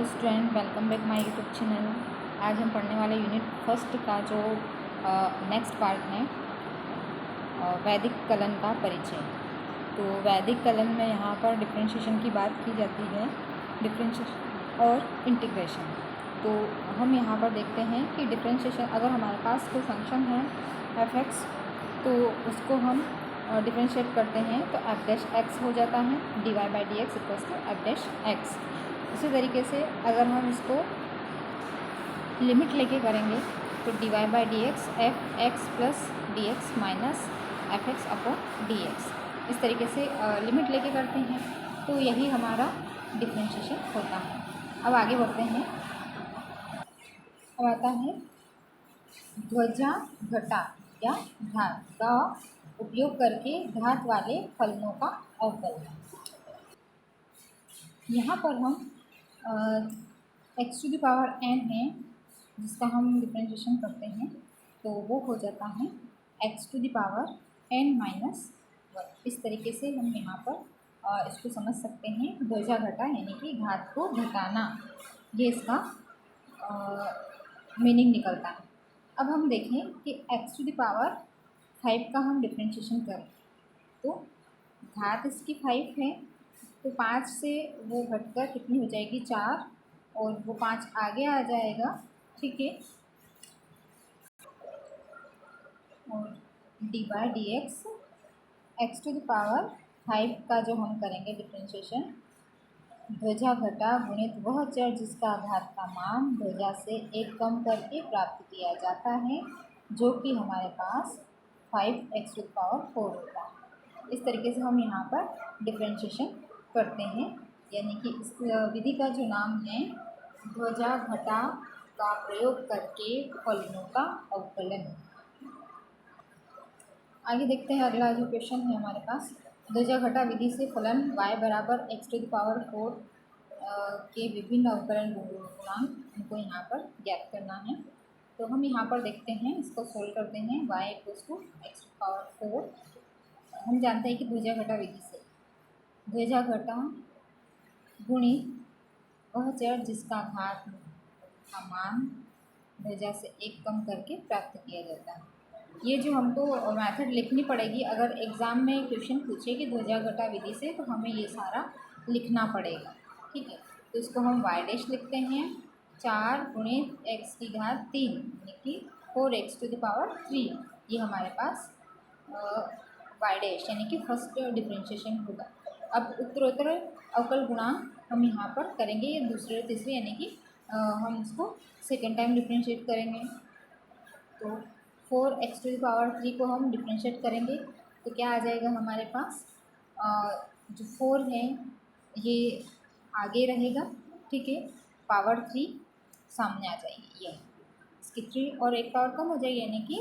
Hello student, welcome back my YouTube channel. आज हम पढ़ने वाले यूनिट फर्स्ट का जो नेक्स्ट पार्ट है वैदिक कलन का परिचय। तो वैदिक कलन में यहाँ पर डिफरेंशिएशन की बात की जाती है, डिफरेंशिएशन और इंटीग्रेशन। तो हम यहाँ पर देखते हैं कि डिफरेंशिएशन, अगर हमारे पास कोई फंक्शन है f(x) तो उसको हम डिफरेंशिएट करते हैं तो f'(x) हो जाता है, dy/dx इक्वल्स टू f'(x). इसी तरीके से अगर हम इसको लिमिट लेके करेंगे तो dy/dx f(x) plus dx minus f(x)/dx, इस तरीके से लिमिट लेके करते हैं। तो यही हमारा डिफरेंशिएशन होता है। अब आगे बढ़ते हैं। अब आता है ध्वजा घटा या घात का उपयोग करके घात वाले फलनों का अवकलन। यहाँ पर हम x⁴n है जिसका हम डिफरेंशिएशन करते हैं तो वो हो जाता है x⁴n माइनस 1। इस तरीके से हम यहाँ पर इसको समझ सकते हैं। ध्वजा घटा यानी कि घात को घटाना, ये इसका मीनिंग निकलता है। अब हम देखें कि x⁵ का हम डिफरेंशिएशन करें तो घात इसकी 5 है तो 5 से वो घटकर कितनी हो जाएगी 4, और वो 5 आगे आ जाएगा, ठीक है। और dy/dx x⁵ का जो हम करेंगे डिफरेंशिएशन, ध्वजा घटा गुणित वह चर जिसका घात का मान ध्वजा से 1 कम करके प्राप्त किया जाता है, जो कि हमारे पास 5x⁴ होता है। इस तरीके से हम यहाँ पर डिफरेंशिएशन करते हैं, यानी कि इस विधि का जो नाम है ध्वजा घटा का प्रयोग करके फलनों का अवकलन। आगे देखते हैं अगला जो क्वेश्चन है हमारे पास। ध्वजा घटा विधि से फलन y/x⁴ के विभिन्न अवकलन गुणांक हमको यहाँ पर ज्ञात करना है। तो हम यहाँ पर देखते हैं, इसको सोल्व करते हैं। y = x⁴, हम जानते हैं कि ध्वजा घटा विधि से ध्वजा घटा गुणित वह चर जिसका घात का मान ध्वजा से 1 कम करके प्राप्त किया जाता है। ये जो हमको मेथड लिखनी पड़ेगी, अगर एग्ज़ाम में क्वेश्चन पूछे कि ध्वजा घटा विधि से, तो हमें ये सारा लिखना पड़ेगा, ठीक है। तो इसको हम y' लिखते हैं 4 गुणित x⁻³ यानी कि 4x⁴, ये हमारे पास y' यानी कि फर्स्ट डिफरेंशिएशन होगा। अब उत्तरोत्तर अवकल गुणांक हम यहाँ पर करेंगे, ये दूसरे तीसरे यानी कि हम इसको सेकेंड टाइम डिफरेंशिएट करेंगे। तो 4x⁴ को हम डिफरेंशिएट करेंगे तो क्या आ जाएगा हमारे पास, जो 4 है ये आगे रहेगा, ठीक है, पावर 3 सामने आ जाएगी, ये इसकी 3 और 1 पावर कम हो जाएगी यानी कि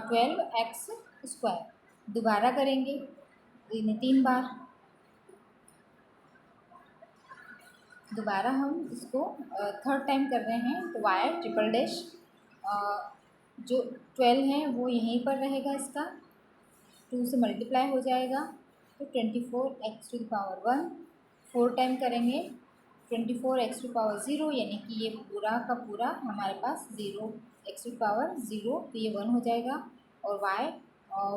12x²। दोबारा करेंगे 3 बार, दोबारा हम इसको थर्ड टाइम कर रहे हैं तो y', जो 12 है वो यहीं पर रहेगा, इसका 2 से मल्टीप्लाई हो जाएगा तो 24x⁴ 4 टाइम करेंगे 24x⁴ यानी कि ये पूरा का पूरा हमारे पास 0x⁴, तो ये 1 हो जाएगा। और y और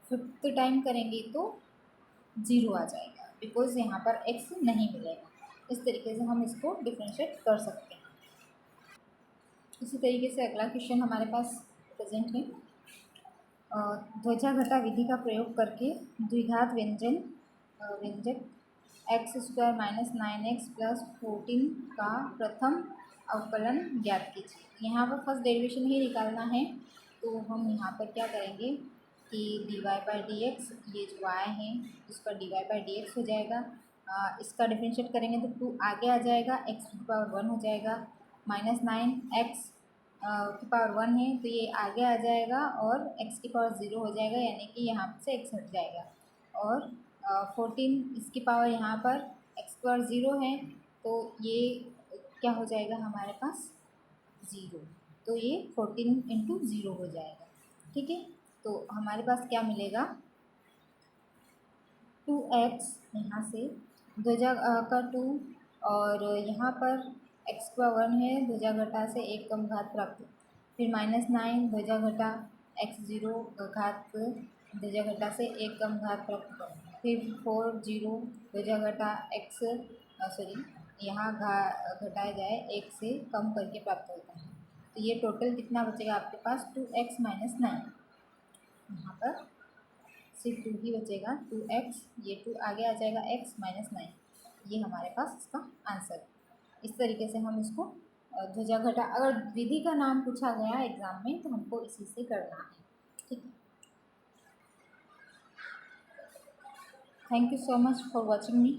5th टाइम करेंगे तो 0 आ जाएगा, बिकॉज यहाँ पर x नहीं मिलेगा। इस तरीके से हम इसको डिफरेंशिएट कर सकते हैं। इसी तरीके से अगला क्वेश्चन हमारे पास प्रेजेंट है। ध्वजा घटा विधि का प्रयोग करके द्विघात व्यंजक x² - 9x + 14 का प्रथम अवकलन ज्ञात कीजिए। यहाँ पर फर्स्ट डेरिवेशन ही निकालना है, तो हम यहाँ पर क्या करेंगे कि dy/dx, ये जो y है उसका dy/dx हो जाएगा। इसका डिफरेंशिएट करेंगे तो 2 आगे आ जाएगा, x⁴ हो जाएगा, -9x की पावर 1 है तो ये आगे आ जाएगा और x की पावर 0 हो जाएगा, यानी कि यहाँ से x हट जाएगा। और 14 इसकी पावर यहाँ पर x² 0 है तो ये क्या हो जाएगा हमारे पास 0, तो ये 14 × 0 हो जाएगा, ठीक है। तो हमारे पास क्या मिलेगा 2x, यहाँ से ध्वजा का 2 और यहाँ पर x का 1 है, ध्वजा घटा से 1 कम घात प्राप्त। फिर -9 ध्वजा घटा x0 घात ध्वजा घटा से 1 कम घात प्राप्त। फिर 4 0 ध्वजा घटा x यहाँ घटाया जाए 1 से कम करके प्राप्त होता है। तो ये टोटल कितना बचेगा आपके पास 2x - 9। यहाँ पर सिर्फ 2 ही बचेगा, 2x, ये 2 आगे आ जाएगा, x - 9। ये हमारे पास इसका आंसर है। इस तरीके से हम इसको ध्वजा घटा, अगर विधि का नाम पूछा गया एग्ज़ाम में तो हमको इसी से करना है। ठीक है, thank you so much for watching me.